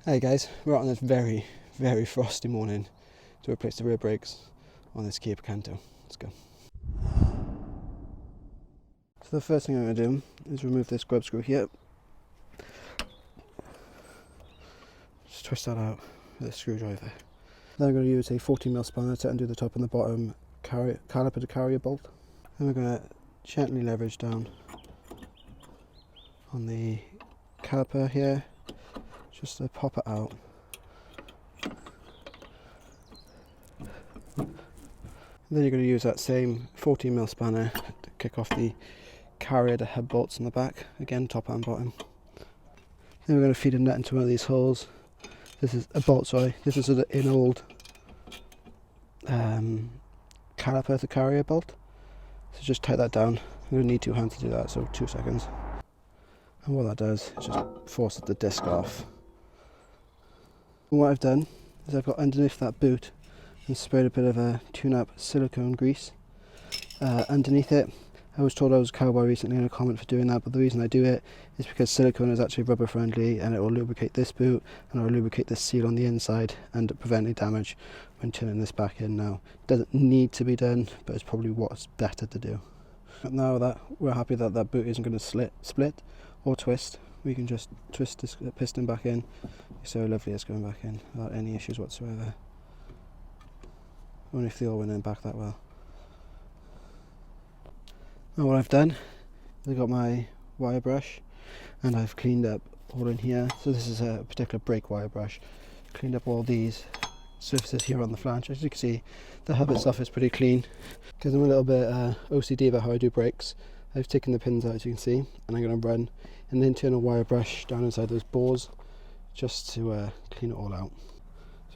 Hey guys, we're out on this very, very frosty morning to replace the rear brakes on this Kia Picanto. Let's go. So the first thing I'm going to do is remove this grub screw here. Just twist that out with a screwdriver. Then I'm going to use a 14mm spanner to undo the top and the bottom caliper to carrier bolt. Then we're going to gently leverage down on the caliper here, just to pop it out. Then you're going to use that same 14mm spanner to kick off the carrier to hub bolts on the back, again top and bottom. Then we're going to feed a nut into one of these holes. This is a bolt, sorry. This is an old caliper to carrier bolt. So just tight that down. I'm going to need 2 hands to do that, so 2 seconds. And what that does is just forces the disc off. And what I've done is I've got underneath that boot and sprayed a bit of a tune-up silicone grease underneath it. I was told I was a cowboy recently in a comment for doing that, but the reason I do it is because silicone is actually rubber friendly and it will lubricate this boot and it will lubricate this seal on the inside and prevent any damage when turning this back in. Now, it doesn't need to be done, but it's probably what's better to do. But now that we're happy that that boot isn't going to split or twist, we can just twist this piston back in. So lovely it's going back in without any issues whatsoever. Only if the oil went in back that well. Now what I've done is I've got my wire brush and I've cleaned up all in here. So this is a particular brake wire brush. Cleaned up all these surfaces here on the flange. As you can see, the hub itself is pretty clean. Because I'm a little bit OCD about how I do brakes, I've taken the pins out, as you can see, and I'm going to run an internal wire brush down inside those bores just to clean it all out.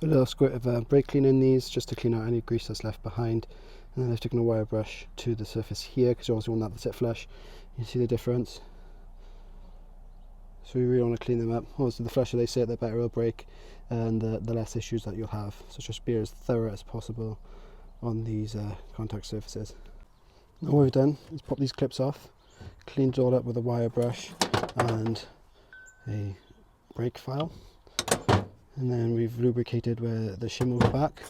So a little squirt of brake cleaner in these just to clean out any grease that's left behind. And then I've taken a wire brush to the surface here because you also want that to sit flush. You see the difference. So we really want to clean them up. Obviously the flusher they sit, the better it'll break and the less issues that you'll have. So just be as thorough as possible on these contact surfaces. Now what we've done is pop these clips off, cleaned it all up with a wire brush and a brake file. And then we've lubricated where the shim will go back.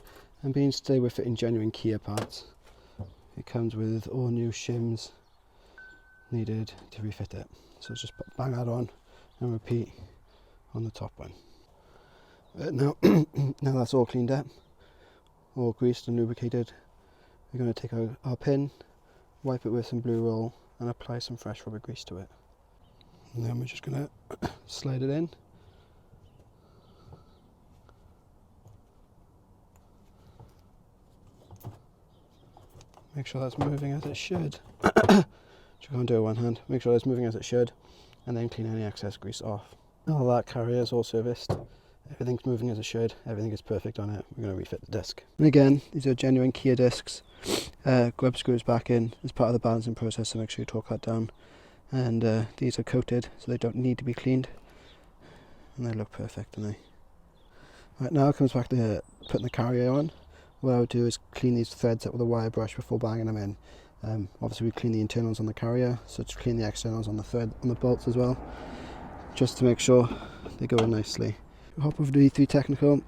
And being today we're fitting genuine Kia parts, it comes with all new shims needed to refit it. So just bang that on and repeat on the top one. Now that's all cleaned up, all greased and lubricated, we're going to take our pin, wipe it with some blue roll and apply some fresh rubber grease to it. And then we're just going to slide it in. Make sure that's moving as it should. You can't do it with one hand. Make sure that's moving as it should, and then clean any excess grease off. All that carrier is all serviced. Everything's moving as it should. Everything is perfect on it. We're going to refit the disc. And again, these are genuine Kia discs. Grub screws back in as part of the balancing process, so make sure you torque that down. And these are coated, so they don't need to be cleaned. And they look perfect, don't they? Right, now it comes back to putting the carrier on. What I would do is clean these threads up with a wire brush before banging them in. Obviously we clean the internals on the carrier, so to clean the externals on the thread on the bolts as well, just to make sure they go in nicely. Hop over to E3 Technical,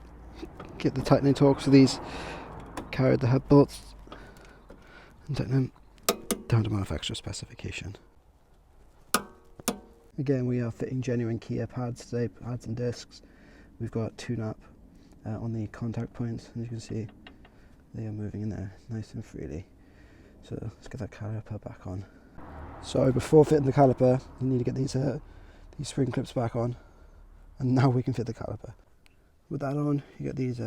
get the tightening torques for these carrier the hub bolts, and tighten them down to manufacturer specification. Again, we are fitting genuine Kia pads today, pads and discs. We've got tune-up on the contact points, as you can see. They are moving in there nice and freely. So let's get that caliper back on. So before fitting the caliper, you need to get these spring clips back on, and now we can fit the caliper. With that on, you get these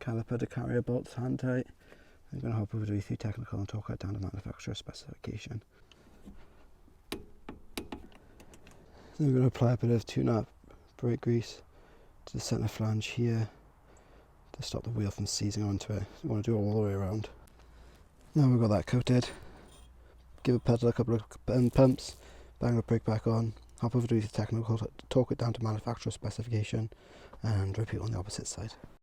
caliper to carrier bolts hand tight. I'm going to hop over to E3 Technical and torque it down to manufacturer specification. Then we're going to apply a bit of tune-up brake grease to the centre flange here, to stop the wheel from seizing onto it. You want to do it all the way around. Now we've got that coated, give a pedal a couple of pumps, bang the brake back on, hop over to the technical, torque it down to manufacturer specification and repeat on the opposite side.